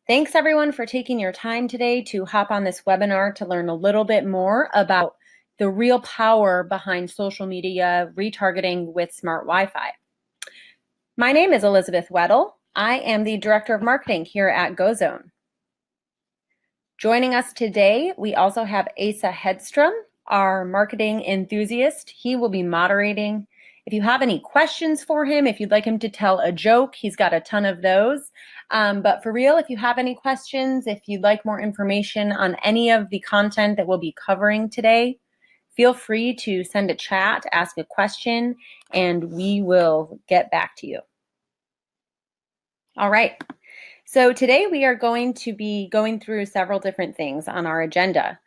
Thanks everyone for taking your time today to hop on this webinar to learn a little bit more about the real power behind social media retargeting with smart Wi-Fi. My name is Elizabeth Weddle. I am the Director of Marketing here at GoZone. Joining us today, we also have Asa Hedstrom, our marketing enthusiast. He will be moderating. If you have any questions for him, if you'd like him to tell a joke, he's got a ton of those. But for real, if you have any questions, if you'd like more information on any of the content that we'll be covering today, feel free to send a chat, ask a question, and we will get back to you. All right. So today we are going to be going through several different things on our agenda.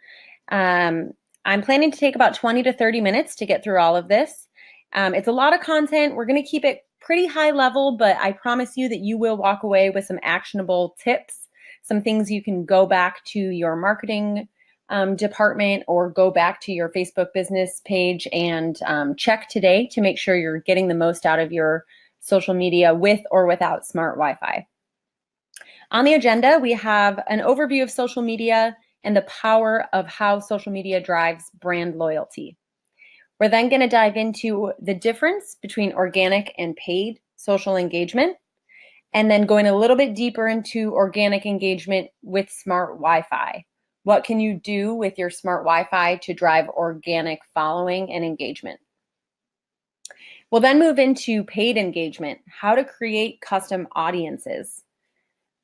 I'm planning to take about 20 to 30 minutes to get through all of this. It's a lot of content. We're going to keep it pretty high level, but I promise you that you will walk away with some actionable tips, some things you can go back to your marketing department or go back to your Facebook business page and check today to make sure you're getting the most out of your social media with or without smart Wi-Fi. On the agenda, we have an overview of social media and the power of how social media drives brand loyalty. We're then going to dive into the difference between organic and paid social engagement, and then going a little bit deeper into organic engagement with smart Wi-Fi. What can you do with your smart Wi-Fi to drive organic following and engagement? We'll then move into paid engagement, how to create custom audiences.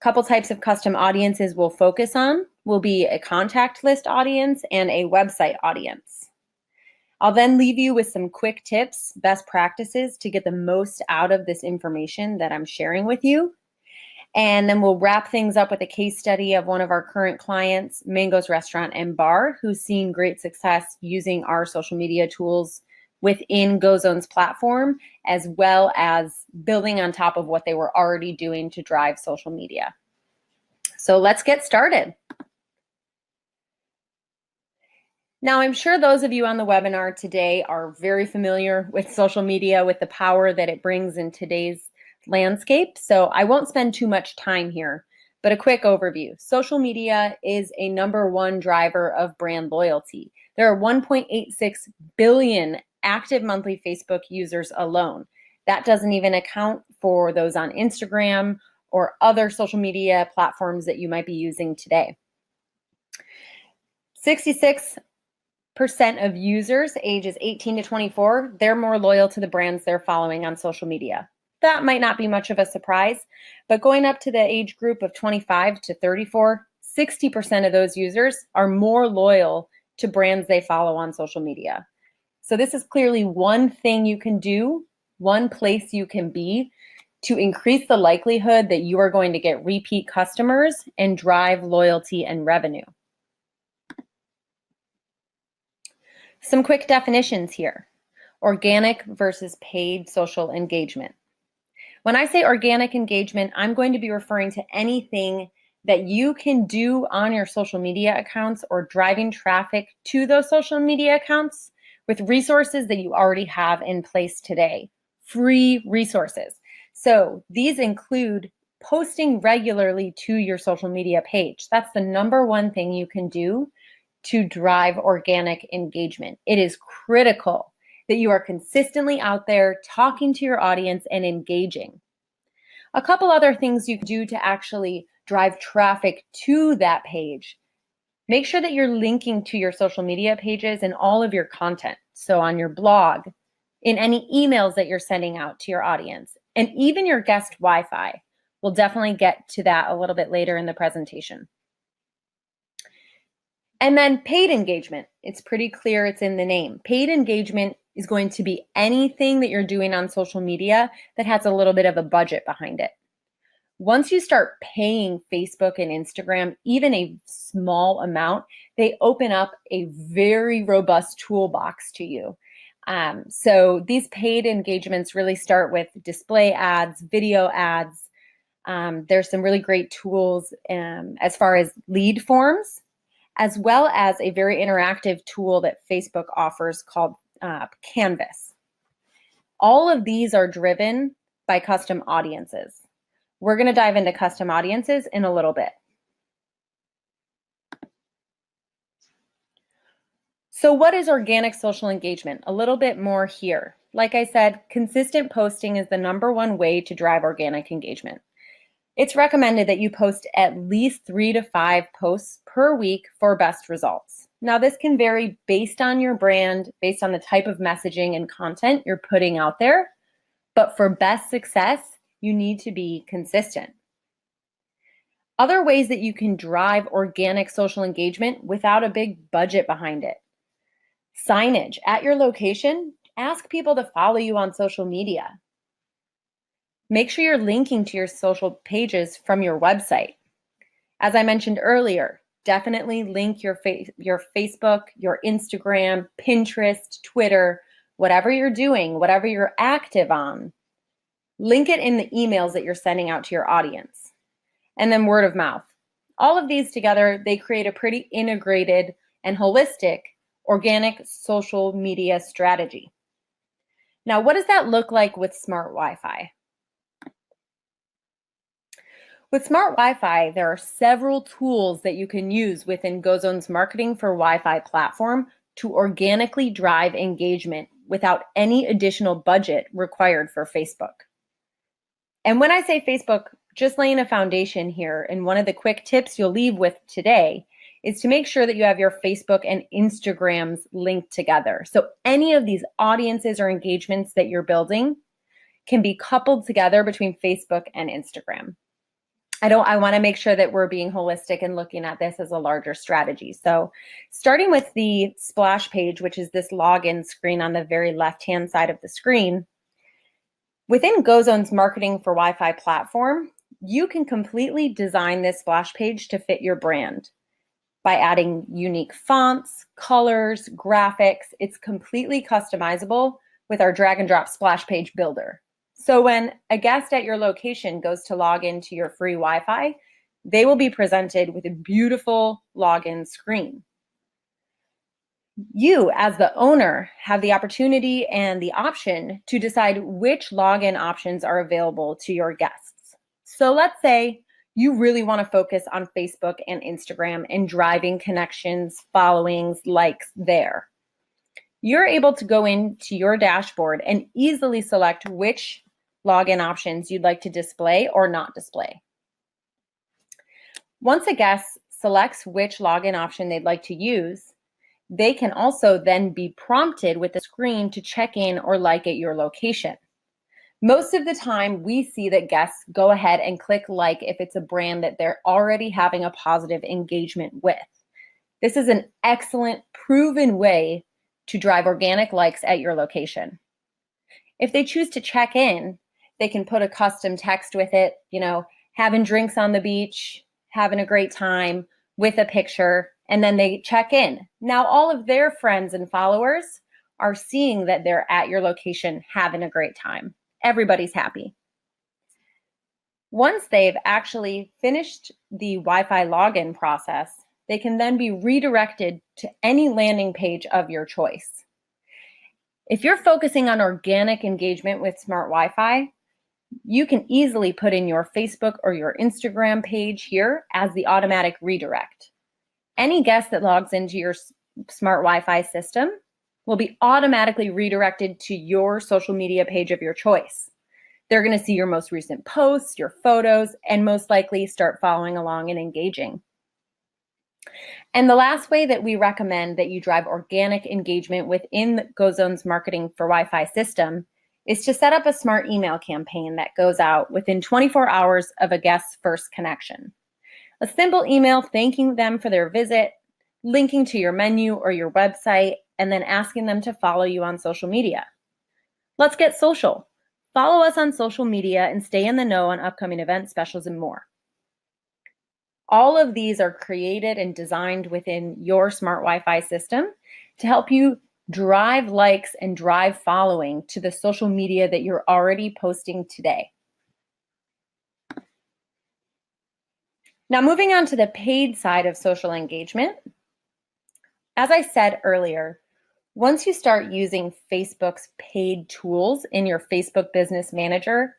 A couple types of custom audiences we'll focus on will be a contact list audience and a website audience. I'll then leave you with some quick tips, best practices to get the most out of this information that I'm sharing with you. And then we'll wrap things up with a case study of one of our current clients, Mango's Restaurant and Bar, who's seen great success using our social media tools within GoZone's platform, as well as building on top of what they were already doing to drive social media. So let's get started. Now, I'm sure those of you on the webinar today are very familiar with social media, with the power that it brings in today's landscape. So I won't spend too much time here, but a quick overview. Social media is a #1 driver of brand loyalty. There are 1.86 billion active monthly Facebook users alone. That doesn't even account for those on Instagram or other social media platforms that you might be using today. 66% of users ages 18 to 24, they're more loyal to the brands they're following on social media. That might not be much of a surprise, but going up to the age group of 25 to 34, 60% of those users are more loyal to brands they follow on social media. So this is clearly one thing you can do, one place you can be to increase the likelihood that you are going to get repeat customers and drive loyalty and revenue. Some quick definitions here. Organic versus paid social engagement. When I say organic engagement, I'm going to be referring to anything that you can do on your social media accounts or driving traffic to those social media accounts with resources that you already have in place today. Free resources. So these include posting regularly to your social media page. That's the #1 thing you can do to drive organic engagement. It is critical that you are consistently out there talking to your audience and engaging. A couple other things you can do to actually drive traffic to that page. Make sure that you're linking to your social media pages and all of your content. So on your blog, in any emails that you're sending out to your audience, and even your guest Wi-Fi. We'll definitely get to that a little bit later in the presentation. And then paid engagement. It's pretty clear, it's in the name. Paid engagement is going to be anything that you're doing on social media that has a little bit of a budget behind it. Once you start paying Facebook and Instagram, even a small amount, they open up a very robust toolbox to you. So these paid engagements really start with display ads, video ads. There's some really great tools as far as lead forms, as well as a very interactive tool that Facebook offers called Canvas. All of these are driven by custom audiences. We're going to dive into custom audiences in a little bit. So what is organic social engagement? A little bit more here. Like I said, consistent posting is the #1 way to drive organic engagement. It's recommended that you post at least 3 to 5 posts per week for best results. Now, this can vary based on your brand, based on the type of messaging and content you're putting out there. But for best success, you need to be consistent. Other ways that you can drive organic social engagement without a big budget behind it. Signage at your location. Ask people to follow you on social media. Make sure you're linking to your social pages from your website. As I mentioned earlier, definitely link your Facebook, your Instagram, Pinterest, Twitter, whatever you're doing, whatever you're active on. Link it in the emails that you're sending out to your audience. And then word of mouth. All of these together, they create a pretty integrated and holistic organic social media strategy. Now, what does that look like with smart Wi-Fi? With smart Wi-Fi, there are several tools that you can use within GoZone's Marketing for Wi-Fi platform to organically drive engagement without any additional budget required for Facebook. And when I say Facebook, just laying a foundation here, and one of the quick tips you'll leave with today is to make sure that you have your Facebook and Instagrams linked together. So any of these audiences or engagements that you're building can be coupled together between Facebook and Instagram. I want to make sure that we're being holistic and looking at this as a larger strategy. So starting with the splash page, which is this login screen on the very left-hand side of the screen, within GoZone's Marketing for Wi-Fi platform, you can completely design this splash page to fit your brand by adding unique fonts, colors, graphics. It's completely customizable with our drag and drop splash page builder. So when a guest at your location goes to log into your free Wi-Fi, they will be presented with a beautiful login screen. You, as the owner, have the opportunity and the option to decide which login options are available to your guests. So let's say you really want to focus on Facebook and Instagram and driving connections, followings, likes there. You're able to go into your dashboard and easily select which login options you'd like to display or not display. Once a guest selects which login option they'd like to use, they can also then be prompted with the screen to check in or like at your location. Most of the time, we see that guests go ahead and click like if it's a brand that they're already having a positive engagement with. This is an excellent, proven way to drive organic likes at your location. If they choose to check in, they can put a custom text with it, having drinks on the beach, having a great time with a picture, and then they check in. Now, all of their friends and followers are seeing that they're at your location having a great time. Everybody's happy. Once they've actually finished the Wi-Fi login process, they can then be redirected to any landing page of your choice. If you're focusing on organic engagement with smart Wi-Fi, you can easily put in your Facebook or your Instagram page here as the automatic redirect. Any guest that logs into your smart Wi-Fi system will be automatically redirected to your social media page of your choice. They're going to see your most recent posts, your photos, and most likely start following along and engaging. And the last way that we recommend that you drive organic engagement within GoZone's Marketing for Wi-Fi system is to set up a smart email campaign that goes out within 24 hours of a guest's first connection. A simple email thanking them for their visit, linking to your menu or your website, and then asking them to follow you on social media. Let's get social. Follow us on social media and stay in the know on upcoming events, specials, and more. All of these are created and designed within your smart Wi-Fi system to help you drive likes and drive following to the social media that you're already posting today. Now, moving on to the paid side of social engagement. As I said earlier, once you start using Facebook's paid tools in your Facebook Business Manager,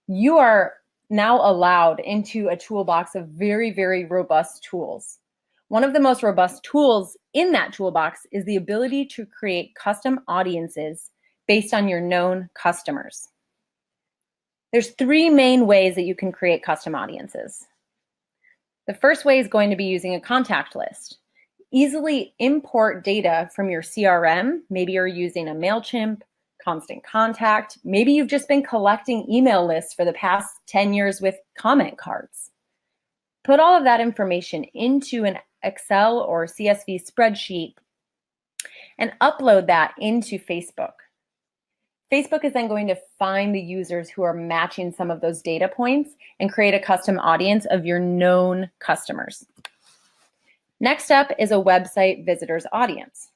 you are now allowed into a toolbox of very, very robust tools. One of the most robust tools in that toolbox is the ability to create custom audiences based on your known customers. There's three main ways that you can create custom audiences. The first way is going to be using a contact list. Easily import data from your CRM. Maybe you're using a MailChimp, Constant Contact. Maybe you've just been collecting email lists for the past 10 years with comment cards. Put all of that information into an Excel or CSV spreadsheet and upload that into Facebook. Facebook is then going to find the users who are matching some of those data points and create a custom audience of your known customers. Next up is a website visitors audience.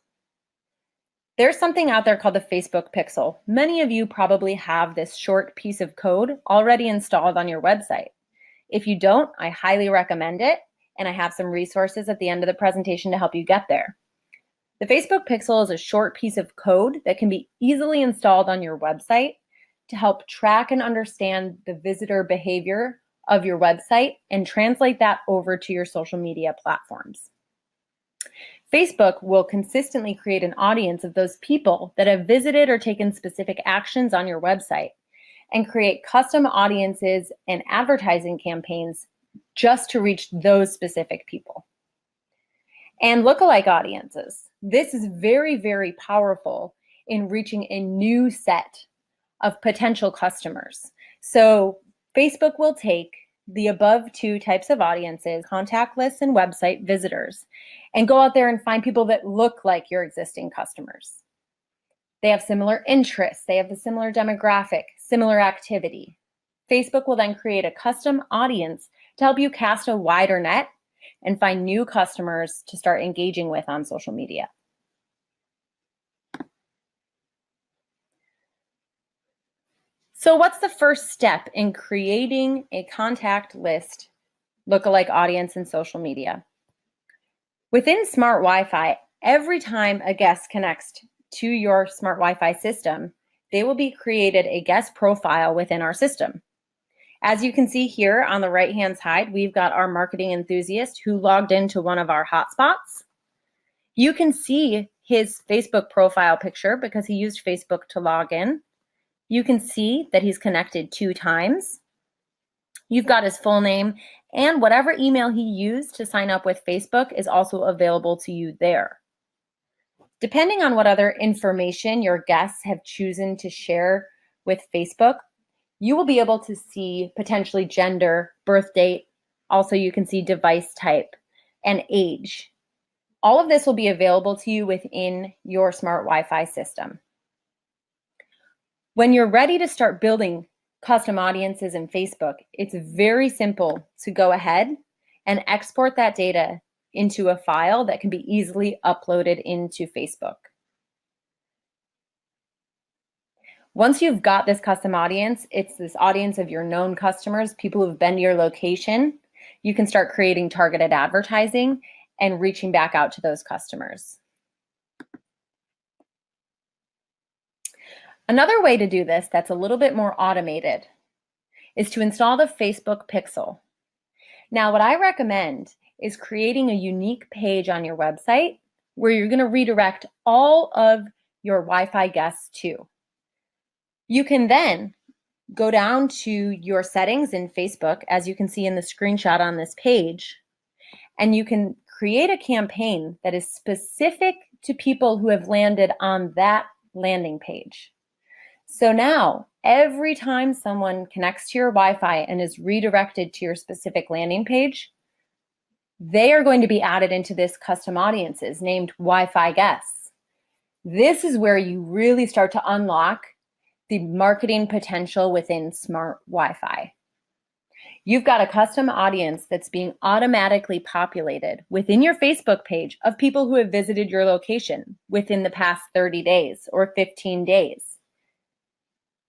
There's something out there called the Facebook Pixel. Many of you probably have this short piece of code already installed on your website. If you don't, I highly recommend it, and I have some resources at the end of the presentation to help you get there. The Facebook Pixel is a short piece of code that can be easily installed on your website to help track and understand the visitor behavior of your website and translate that over to your social media platforms. Facebook will consistently create an audience of those people that have visited or taken specific actions on your website and create custom audiences and advertising campaigns just to reach those specific people. And lookalike audiences. This is very, very powerful in reaching a new set of potential customers. So Facebook will take the above two types of audiences, contact lists and website visitors, and go out there and find people that look like your existing customers. They have similar interests, they have a similar demographic, similar activity. Facebook will then create a custom audience to help you cast a wider net and find new customers to start engaging with on social media. So what's the first step in creating a contact list lookalike audience in social media? Within Smart Wi-Fi, every time a guest connects to your Smart Wi-Fi system, they will be created a guest profile within our system. As you can see here on the right-hand side, we've got our marketing enthusiast who logged into one of our hotspots. You can see his Facebook profile picture because he used Facebook to log in. You can see that he's connected 2 times. You've got his full name, and whatever email he used to sign up with Facebook is also available to you there. Depending on what other information your guests have chosen to share with Facebook, you will be able to see potentially gender, birth date. Also, you can see device type and age. All of this will be available to you within your Smart Wi-Fi system. When you're ready to start building custom audiences in Facebook, it's very simple to go ahead and export that data into a file that can be easily uploaded into Facebook. Once you've got this custom audience, it's this audience of your known customers, people who've been to your location, you can start creating targeted advertising and reaching back out to those customers. Another way to do this that's a little bit more automated is to install the Facebook Pixel. Now, what I recommend is creating a unique page on your website where you're going to redirect all of your Wi-Fi guests to. You can then go down to your settings in Facebook, as you can see in the screenshot on this page, and you can create a campaign that is specific to people who have landed on that landing page. So now, every time someone connects to your Wi-Fi and is redirected to your specific landing page, they are going to be added into this custom audiences named Wi-Fi guests. This is where you really start to unlock the marketing potential within Smart Wi-Fi. You've got a custom audience that's being automatically populated within your Facebook page of people who have visited your location within the past 30 days or 15 days.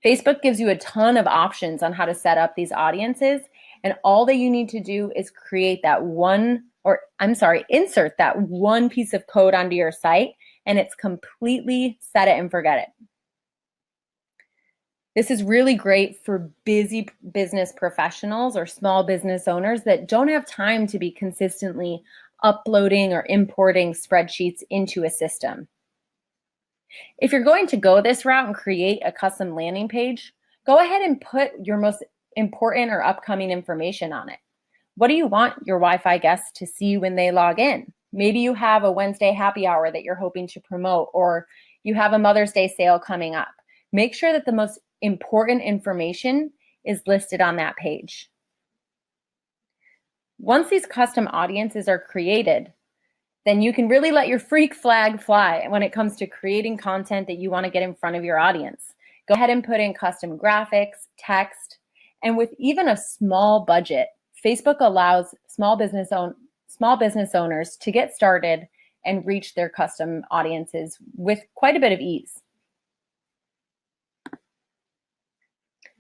Facebook gives you a ton of options on how to set up these audiences, and all that you need to do is insert that one piece of code onto your site, and it's completely set it and forget it. This is really great for busy business professionals or small business owners that don't have time to be consistently uploading or importing spreadsheets into a system. If you're going to go this route and create a custom landing page, go ahead and put your most important or upcoming information on it. What do you want your Wi-Fi guests to see when they log in? Maybe you have a Wednesday happy hour that you're hoping to promote, or you have a Mother's Day sale coming up. Make sure that the most important information is listed on that page. Once these custom audiences are created, then you can really let your freak flag fly when it comes to creating content that you want to get in front of your audience. Go ahead and put in custom graphics, text, and with even a small budget, Facebook allows small business owners to get started and reach their custom audiences with quite a bit of ease.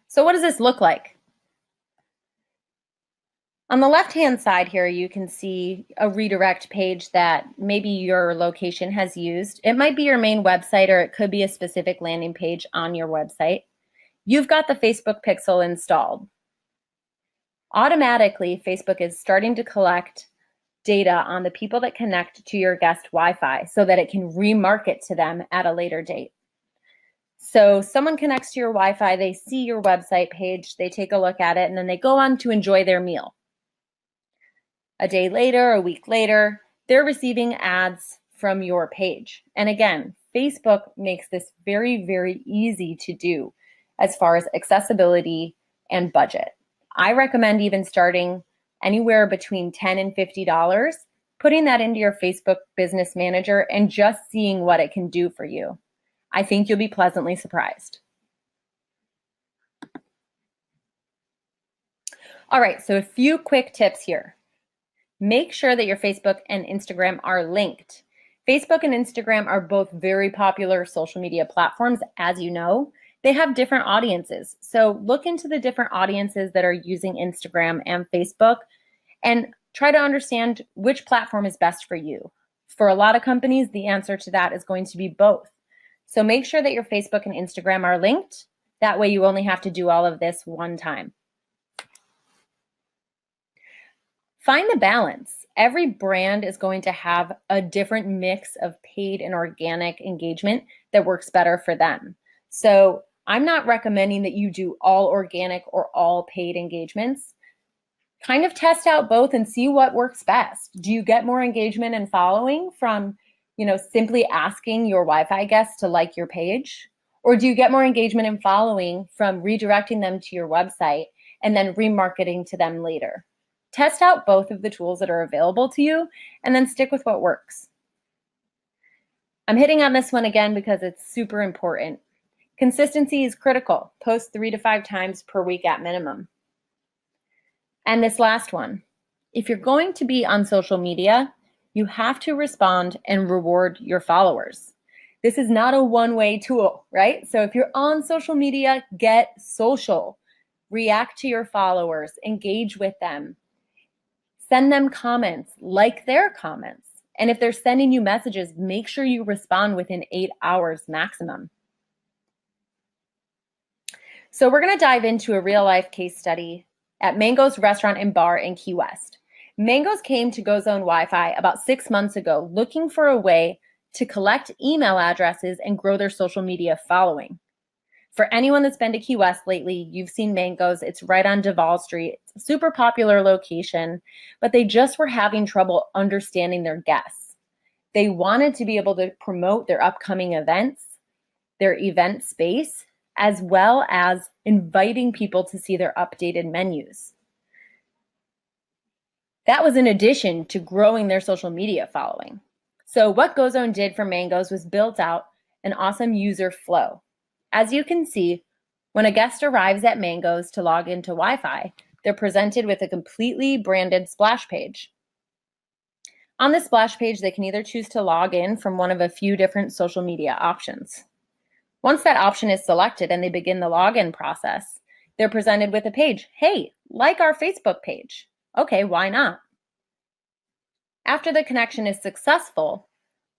So what does this look like? On the left-hand side here, you can see a redirect page that maybe your location has used. It might be your main website, or it could be a specific landing page on your website. You've got the Facebook pixel installed. Automatically, Facebook is starting to collect data on the people that connect to your guest Wi-Fi so that it can remarket to them at a later date. So someone connects to your Wi-Fi, they see your website page, they take a look at it, and then they go on to enjoy their meal. A day later, a week later, they're receiving ads from your page. And again, Facebook makes this very, very easy to do as far as accessibility and budget. I recommend even starting anywhere between $10 and $50, putting that into your Facebook Business Manager and just seeing what it can do for you. I think you'll be pleasantly surprised. All right, so a few quick tips here. Make sure that your Facebook and Instagram are linked. Facebook and Instagram are both very popular social media platforms, as you know. They have different audiences. So look into the different audiences that are using Instagram and Facebook and try to understand which platform is best for you. For a lot of companies, the answer to that is going to be both. So make sure that your Facebook and Instagram are linked. That way you only have to do all of this one time. Find the balance. Every brand is going to have a different mix of paid and organic engagement that works better for them. So I'm not recommending that you do all organic or all paid engagements. Kind of test out both and see what works best. Do you get more engagement and following from, simply asking your Wi-Fi guests to like your page? Or do you get more engagement and following from redirecting them to your website and then remarketing to them later? Test out both of the tools that are available to you and then stick with what works. I'm hitting on this one again because it's super important. Consistency is critical. Post 3 to 5 times per week at minimum. And this last one, if you're going to be on social media, you have to respond and reward your followers. This is not a one-way tool, right? So if you're on social media, get social. React to your followers, engage with them. Send them comments, like their comments. And if they're sending you messages, make sure you respond within 8 hours maximum. So we're going to dive into a real-life case study at Mango's Restaurant and Bar in Key West. Mango's came to GoZone Wi-Fi about 6 months ago looking for a way to collect email addresses and grow their social media following. For anyone that's been to Key West lately, you've seen Mango's. It's right on Duval Street. It's a super popular location, but they just were having trouble understanding their guests. They wanted to be able to promote their upcoming events, their event space, as well as inviting people to see their updated menus. That was in addition to growing their social media following. So what GoZone did for Mango's was built out an awesome user flow. As you can see, when a guest arrives at Mango's to log into Wi-Fi, they're presented with a completely branded splash page. On this splash page, they can either choose to log in from one of a few different social media options. Once that option is selected and they begin the login process, they're presented with a page. Hey, like our Facebook page. Okay, why not? After the connection is successful,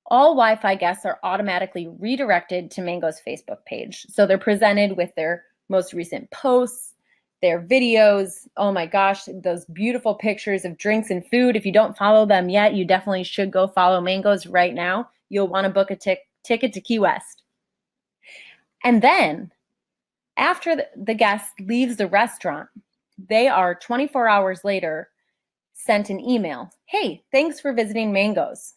all Wi-Fi guests are automatically redirected to Mango's Facebook page. So they're presented with their most recent posts, their videos. Oh my gosh, those beautiful pictures of drinks and food. If you don't follow them yet, you definitely should go follow Mangoes right now. You'll want to book a ticket to Key West. And then after the guest leaves the restaurant, they are 24 hours later sent an email. Hey, thanks for visiting Mangoes.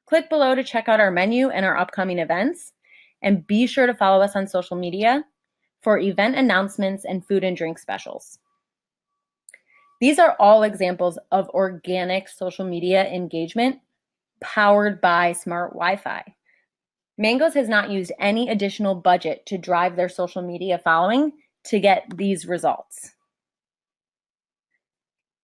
Click below to check out our menu and our upcoming events. And be sure to follow us on social media for event announcements and food and drink specials. These are all examples of organic social media engagement powered by smart Wi-Fi. Mangoes has not used any additional budget to drive their social media following to get these results.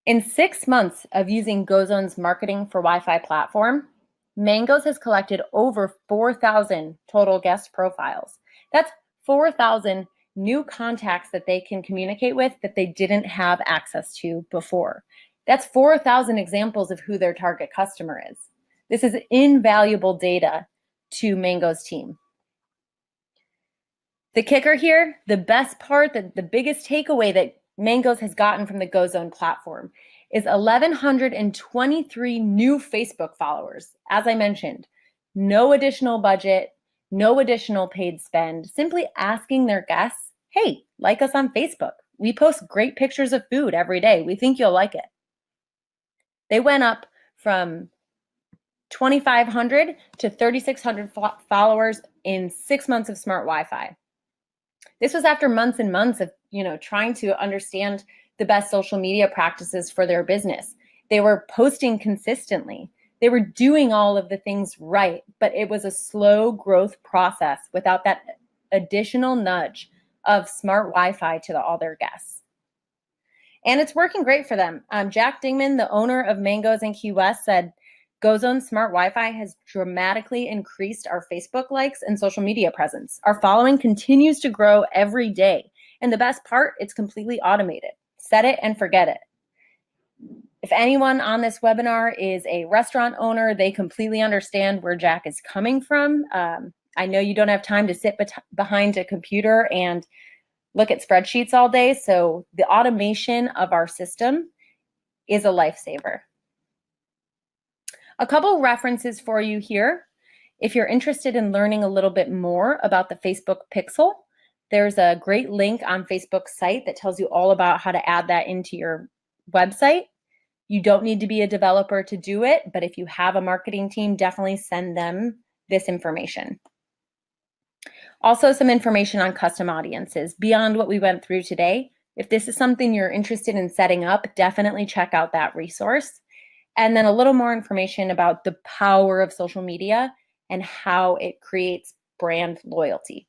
In 6 months of using GoZone's marketing for Wi-Fi platform, Mangoes has collected over 4,000 total guest profiles. That's 4,000 new contacts that they can communicate with that they didn't have access to before. That's 4,000 examples of who their target customer is. This is invaluable data to Mango's team. The kicker here, the best part, the biggest takeaway that Mangoes has gotten from the GoZone platform is 1,123 new Facebook followers. As I mentioned, no additional budget, no additional paid spend, simply asking their guests, hey, like us on Facebook. We post great pictures of food every day. We think you'll like it. They went up from 2,500 to 3,600 followers in 6 months of smart Wi-Fi. This was after months and months of, trying to understand the best social media practices for their business. They were posting consistently. They were doing all of the things right, but it was a slow growth process without that additional nudge of smart Wi-Fi to all their guests. And it's working great for them. Jack Dingman, the owner of Mangoes in Key West, said, GoZone Smart Wi-Fi has dramatically increased our Facebook likes and social media presence. Our following continues to grow every day. And the best part, it's completely automated. Set it and forget it. If anyone on this webinar is a restaurant owner, they completely understand where Jack is coming from. I know you don't have time to sit behind a computer and look at spreadsheets all day. So the automation of our system is a lifesaver. A couple references for you here. If you're interested in learning a little bit more about the Facebook Pixel, there's a great link on Facebook's site that tells you all about how to add that into your website. You don't need to be a developer to do it, but if you have a marketing team, definitely send them this information. Also, some information on custom audiences beyond what we went through today. If this is something you're interested in setting up, definitely check out that resource. And then a little more information about the power of social media and how it creates brand loyalty.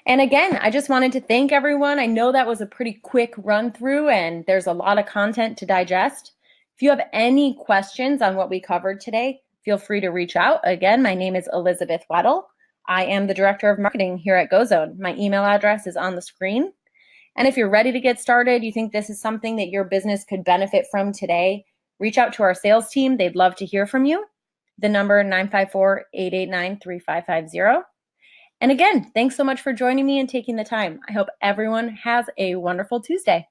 And again, I just wanted to thank everyone. I know that was a pretty quick run through and there's a lot of content to digest. If you have any questions on what we covered today, feel free to reach out. Again, my name is Elizabeth Weddle. I am the Director of Marketing here at GoZone. My email address is on the screen. And if you're ready to get started, you think this is something that your business could benefit from today, reach out to our sales team. They'd love to hear from you. The number 954-889-3550. And again, thanks so much for joining me and taking the time. I hope everyone has a wonderful Tuesday.